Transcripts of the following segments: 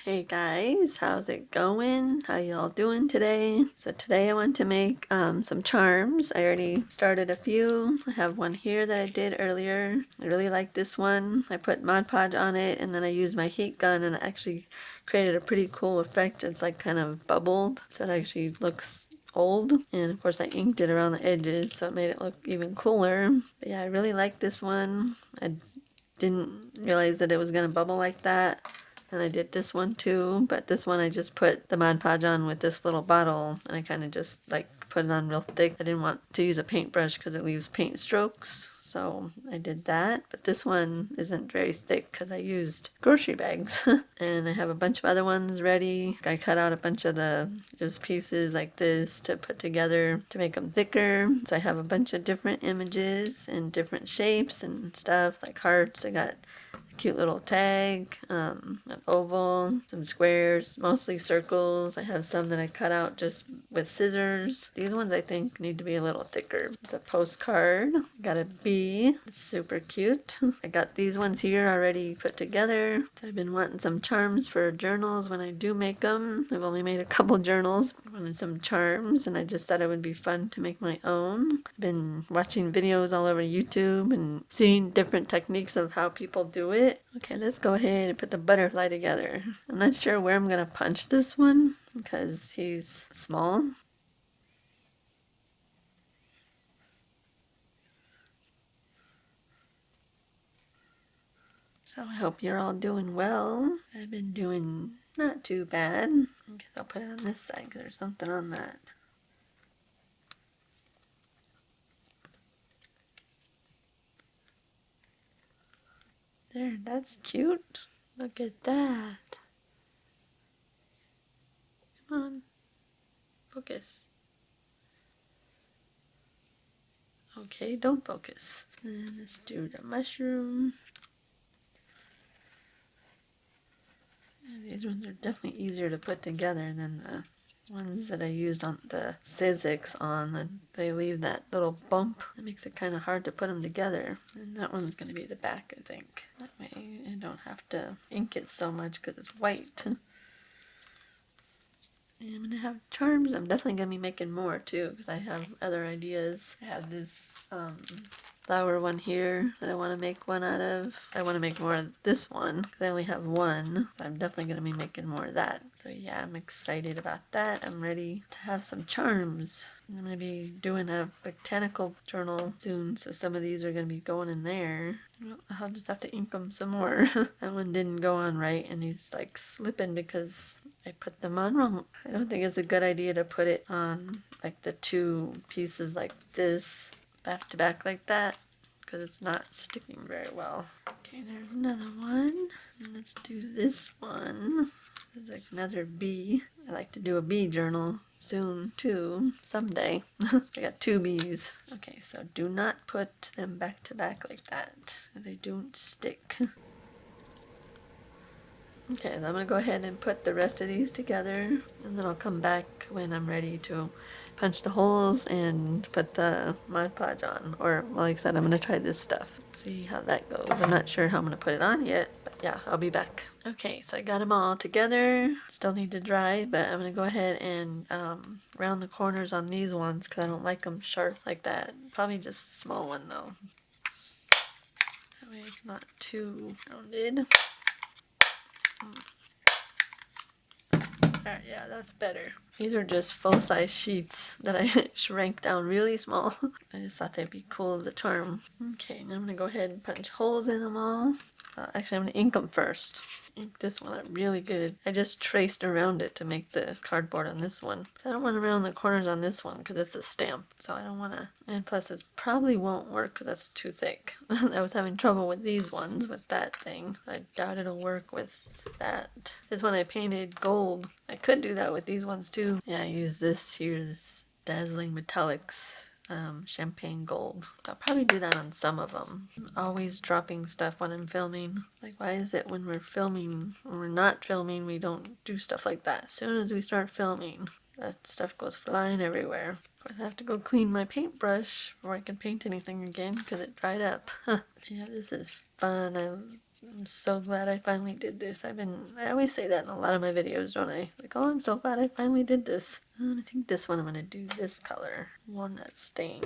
Hey guys, how's it going? How y'all doing today? So today I want to make some charms. I already started a few. I have one here that I did earlier. I really like this one. I put Mod Podge on it and then I used my heat gun and it actually created a pretty cool effect. It's like kind of bubbled, so it actually looks old, and of course I inked it around the edges so it made it look even cooler. But yeah, I really like this one. I didn't realize that it was gonna bubble like that. And I did this one too, but this one I just put the Mod Podge on with this little bottle and I kind of just like put it on real thick. I didn't want to use a paintbrush because it leaves paint strokes, so I did that. But this one isn't very thick because I used grocery bags. And I have a bunch of other ones ready. I cut out a bunch of the just pieces like this to put together to make them thicker. So I have a bunch of different images in different shapes and stuff, like hearts. I got cute little tag, an oval, some squares, mostly circles. I have some that I cut out just with scissors. These ones I think need to be a little thicker. It's a postcard. Got a bee. It's super cute. I got these ones here already put together. I've been wanting some charms for journals when I do make them. I've only made a couple journals. I wanted some charms and I just thought it would be fun to make my own. I've been watching videos all over YouTube and seeing different techniques of how people do it. Okay, let's go ahead and put the butterfly together. I'm not sure where I'm gonna punch this one because he's small. So I hope you're all doing well. I've been doing not too bad. I guess I'll put it on this side because there's something on that. There, that's cute. Look at that. Come on. Focus. Okay, don't focus. And let's do the mushroom. Yeah, these ones are definitely easier to put together than the ones that I used on the Sizzix on. And they leave that little bump. That makes it kind of hard to put them together. And that one's going to be the back, I think. That way I don't have to ink it so much because it's white. And I'm going to have charms. I'm definitely going to be making more too because I have other ideas. I have this flower one here that I want to make one out of. I want to make more of this one because I only have one. So I'm definitely going to be making more of that. So yeah, I'm excited about that. I'm ready to have some charms. I'm going to be doing a botanical journal soon, so some of these are going to be going in there. Well, I'll just have to ink them some more. That one didn't go on right and he's like slipping because I put them on wrong. I don't think it's a good idea to put it on like the two pieces like this back to back like that because it's not sticking very well. Okay, there's another one. And let's do this one. There's like another bee. I like to do a bee journal soon too, someday. I got two bees. Okay, so do not put them back to back like that. They don't stick. Okay, so I'm going to go ahead and put the rest of these together, and then I'll come back when I'm ready to punch the holes and put the Mod Podge on. Or, well, like I said, I'm going to try this stuff. See how that goes. I'm not sure how I'm going to put it on yet, but yeah, I'll be back. Okay, so I got them all together. Still need to dry, but I'm going to go ahead and round the corners on these ones because I don't like them sharp like that. Probably just a small one though. That way it's not too rounded. Alright, yeah, that's better. These are just full-size sheets that I shrank down really small. I just thought they'd be cool as a charm. Okay, now I'm going to go ahead and punch holes in them all. Actually, I'm going to ink them first. Ink this one up really good. I just traced around it to make the cardboard on this one. I don't want to round the corners on this one because it's a stamp. So I don't want to. And plus it probably won't work because that's too thick. I was having trouble with these ones with that thing. I doubt it'll work with that. This one I painted gold. I could do that with these ones too. Yeah, I use this here, this Dazzling Metallics. Champagne gold. I'll probably do that on some of them. I'm always dropping stuff when I'm filming. Like, why is it when we're filming, when we're not filming, we don't do stuff like that? As soon as we start filming, that stuff goes flying everywhere. Of course, I have to go clean my paintbrush before I can paint anything again because it dried up. Yeah, this is fun. I I'm so glad I finally did this. I always say that in a lot of my videos, don't I? Like, oh, I'm so glad I finally did this. I think this one I'm gonna do this color, walnut stain.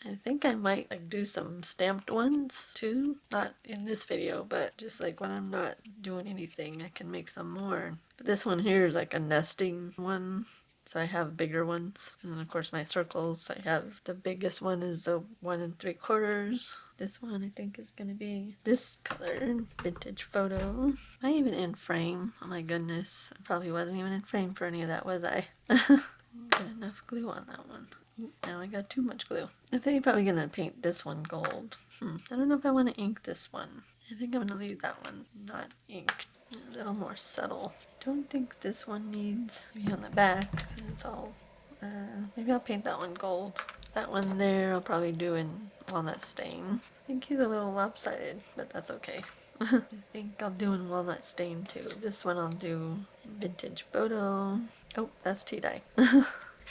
I think I might like do some stamped ones too. Not in this video, but just like when I'm not doing anything, I can make some more. But this one here is like a nesting one. So I have bigger ones. And then of course my circles, I have the biggest one is the 1 3/4. This one I think is gonna be this color, vintage photo. Am I even in frame? Oh my goodness. I probably wasn't even in frame for any of that, was I? Get enough glue on that one. Now I got too much glue. I think I'm probably gonna paint this one gold. I don't know if I want to ink this one. I think I'm gonna leave that one not inked. A little more subtle. I don't think this one needs to be on the back because it's all. Maybe I'll paint that one gold. That one there I'll probably do in walnut stain. I think he's a little lopsided, but that's okay. I think I'll do in walnut stain too. This one I'll do in vintage photo. Oh, that's tea dye.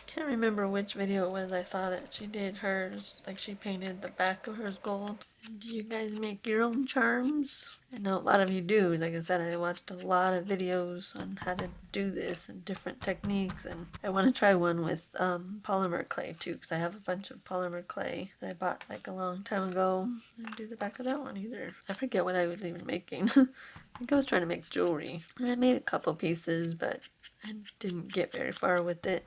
Can't remember which video it was I saw that she did hers, like she painted the back of hers gold. Do you guys make your own charms? I know a lot of you do. Like I said, I watched a lot of videos on how to do this and different techniques, and I want to try one with polymer clay too, because I have a bunch of polymer clay that I bought like a long time ago. I didn't do the back of that one either. I forget what I was even making. I think I was trying to make jewelry. I made a couple pieces, but I didn't get very far with it.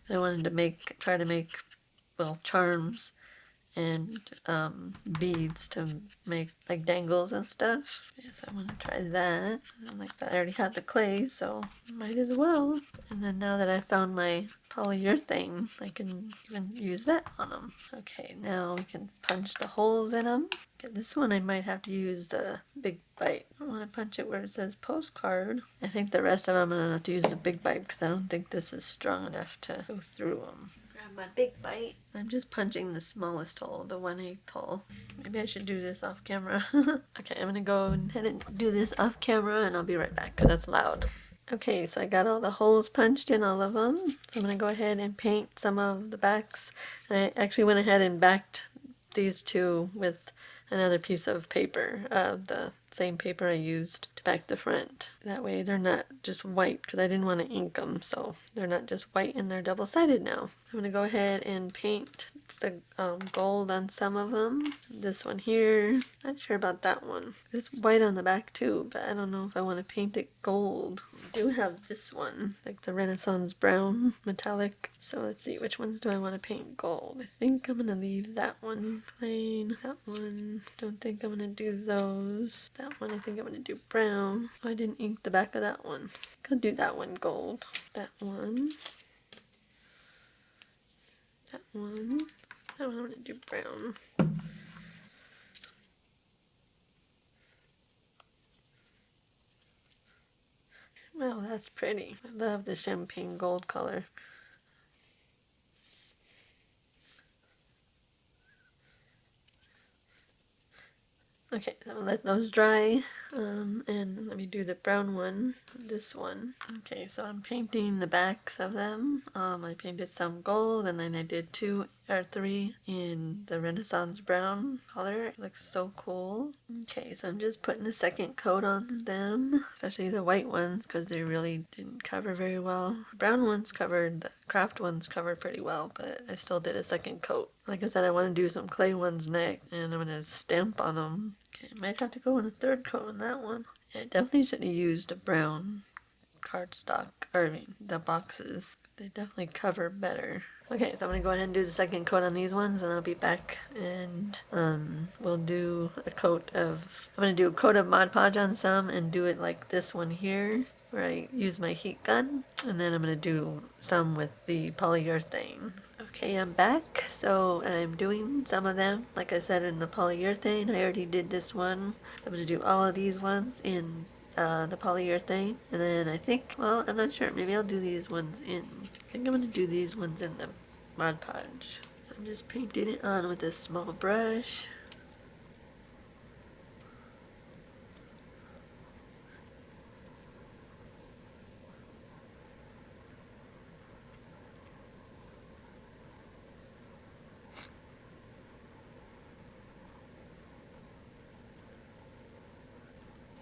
I wanted to try to make, well, charms and beads to make like dangles and stuff. Yes, I want to try that. And like that, I already had the clay, so might as well. And then now that I found my polyurethane, I can even use that on them. Okay, now we can punch the holes in them. Okay, this one I might have to use the big bite. I want to punch it where it says postcard. I think the rest of them I'm going to have to use the big bite because I don't think this is strong enough to go through them. Grab my big bite. I'm just punching the smallest hole, the 1/8 hole. Maybe I should do this off camera. Okay, I'm going to go ahead and do this off camera and I'll be right back because that's loud. Okay, so I got all the holes punched in all of them. So I'm going to go ahead and paint some of the backs. And I actually went ahead and backed these two with another piece of paper, the same paper I used to back the front. That way they're not just white because I didn't want to ink them, so they're not just white and they're double-sided now. I'm going to go ahead and paint the gold on some of them. This one here, not sure about that one. It's white on the back too, but I don't know if I want to paint it gold. I do have this one, like the Renaissance brown metallic. So let's see, which ones do I want to paint gold? I think I'm going to leave that one plain. That one, don't think I'm going to do those. That one I think I'm going to do brown. Oh, I didn't ink the back of that one. I'll do that one gold. That one. That one. That one I'm going to do brown. Well, that's pretty. I love the champagne gold color. Okay, so I'm gonna let those dry, and let me do the brown one, this one. Okay, so I'm painting the backs of them. I painted some gold, and then I did 2 or 3 in the Renaissance brown color. It looks so cool. Okay, so I'm just putting a second coat on them, especially the white ones, because they really didn't cover very well. The brown ones covered, the craft ones covered pretty well, but I still did a second coat. Like I said, I want to do some clay ones next, and I'm going to stamp on them. Okay, I might have to go in a third coat on that one. Yeah, I definitely should have used a brown cardstock, or I mean, the boxes. They definitely cover better. Okay, so I'm going to go ahead and do the second coat on these ones, and I'll be back, and we'll do a coat of, I'm going to do a coat of Mod Podge on some, and do it like this one here, where I use my heat gun, and then I'm going to do some with the polyurethane. Okay, I'm back. So I'm doing some of them, like I said, in the polyurethane. I already did this one. I'm going to do all of these ones in the polyurethane. And then I think, well, I'm not sure. Maybe I'll do these ones in, I think I'm going to do these ones in the Mod Podge. So I'm just painting it on with a small brush.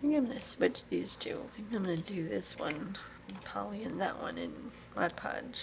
think I'm gonna switch these two. I think I'm gonna do this one in Poly and that one in Mod Podge.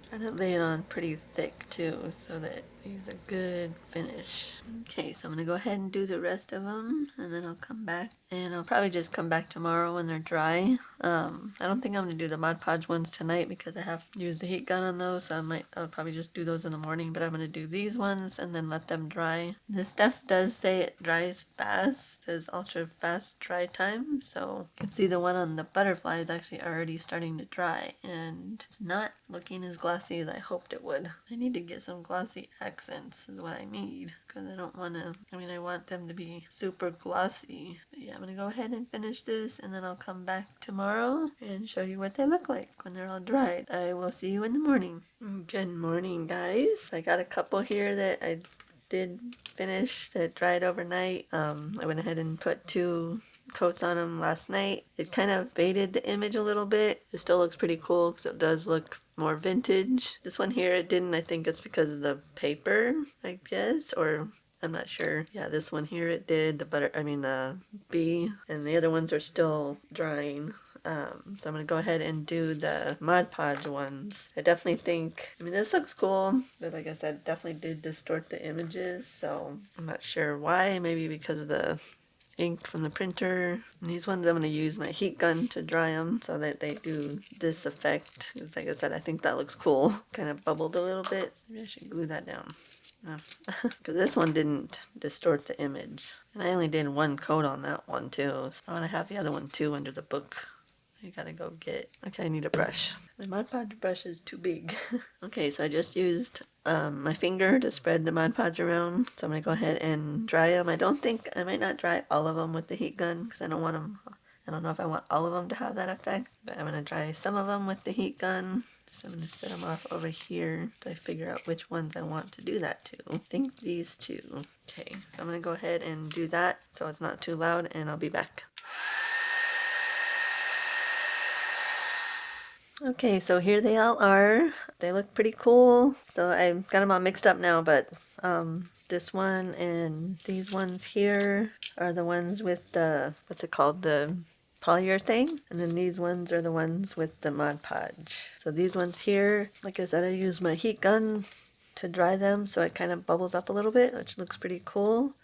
Trying to lay it on pretty thick too, so that it leaves a good finish. Okay, so I'm gonna go ahead and do the rest of them, and then I'll come back. And I'll probably just come back tomorrow when they're dry. I don't think I'm gonna do the Mod Podge ones tonight because I have used the heat gun on those, so I'll probably just do those in the morning, but I'm gonna do these ones and then let them dry. This stuff does say it dries fast, it says ultra fast dry time, so you can see the one on the butterfly is actually already starting to dry, and it's not looking as glossy as I hoped it would. I need to get some glossy accents is what I need, because I don't want to, I want them to be super glossy. But yeah, I'm going to go ahead and finish this, and then I'll come back tomorrow and show you what they look like when they're all dried. I will see you in the morning. Good morning, guys. I got a couple here that I did finish that dried overnight. I went ahead and put 2 coats on them last night. It kind of faded the image a little bit. It still looks pretty cool because it does look more vintage. This one here, it didn't. I think it's because of the paper, I guess, or I'm not sure. Yeah, this one here, it did. The bee, and the other ones are still drying. So I'm going to go ahead and do the Mod Podge ones. I definitely think, this looks cool, but like I said, definitely did distort the images, so I'm not sure why. Maybe because of the ink from the printer. And these ones I'm going to use my heat gun to dry them so that they do this effect. Like I said, I think that looks cool. Kind of bubbled a little bit. Maybe I should glue that down. Because this one didn't distort the image. And I only did 1 coat on that one too. So I want to have the other one too under the book. I gotta go get. Okay, I need a brush. My Mod Podge brush is too big. Okay, so I just used my finger to spread the Mod Podge around. So I'm gonna go ahead and dry them. I might not dry all of them with the heat gun because I don't want them. I don't know if I want all of them to have that effect, but I'm gonna dry some of them with the heat gun. So I'm gonna set them off over here to figure out which ones I want to do that to. I think these 2. Okay, so I'm gonna go ahead and do that so it's not too loud, and I'll be back. Okay, so here they all are. They look pretty cool. So I've got them all mixed up now, but this one and these ones here are the ones with the, what's it called? The polyurethane. And then these ones are the ones with the Mod Podge. So these ones here, like I said, I use my heat gun to dry them, so it kind of bubbles up a little bit, which looks pretty cool.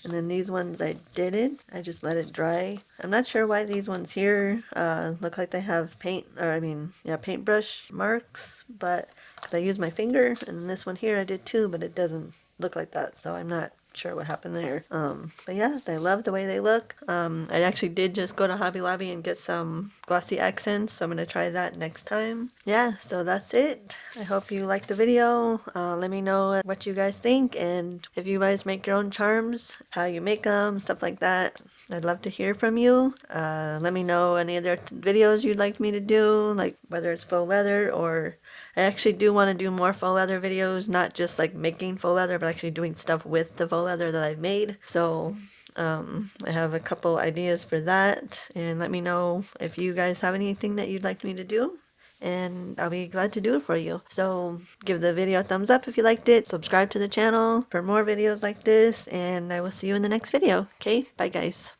And then these ones I didn't. I just let it dry. I'm not sure why these ones here look like they have paintbrush marks, but I used my finger, and this one here I did too, but it doesn't look like that, so I'm not sure what happened there. But yeah, I love the way they look. I actually did just go to Hobby Lobby and get some glossy accents, so I'm going to try that next time. Yeah, so that's it. I hope you liked the video. Let me know what you guys think, and if you guys make your own charms, how you make them, stuff like that. I'd love to hear from you. Let me know any other videos you'd like me to do, like whether it's faux leather, or I actually do want to do more faux leather videos, not just like making faux leather, but actually doing stuff with the faux leather that I've made. So I have a couple ideas for that, and let me know if you guys have anything that you'd like me to do, and I'll be glad to do it for you. So give the video a thumbs up if you liked it, subscribe to the channel for more videos like this, and I will see you in the next video. Okay, bye guys.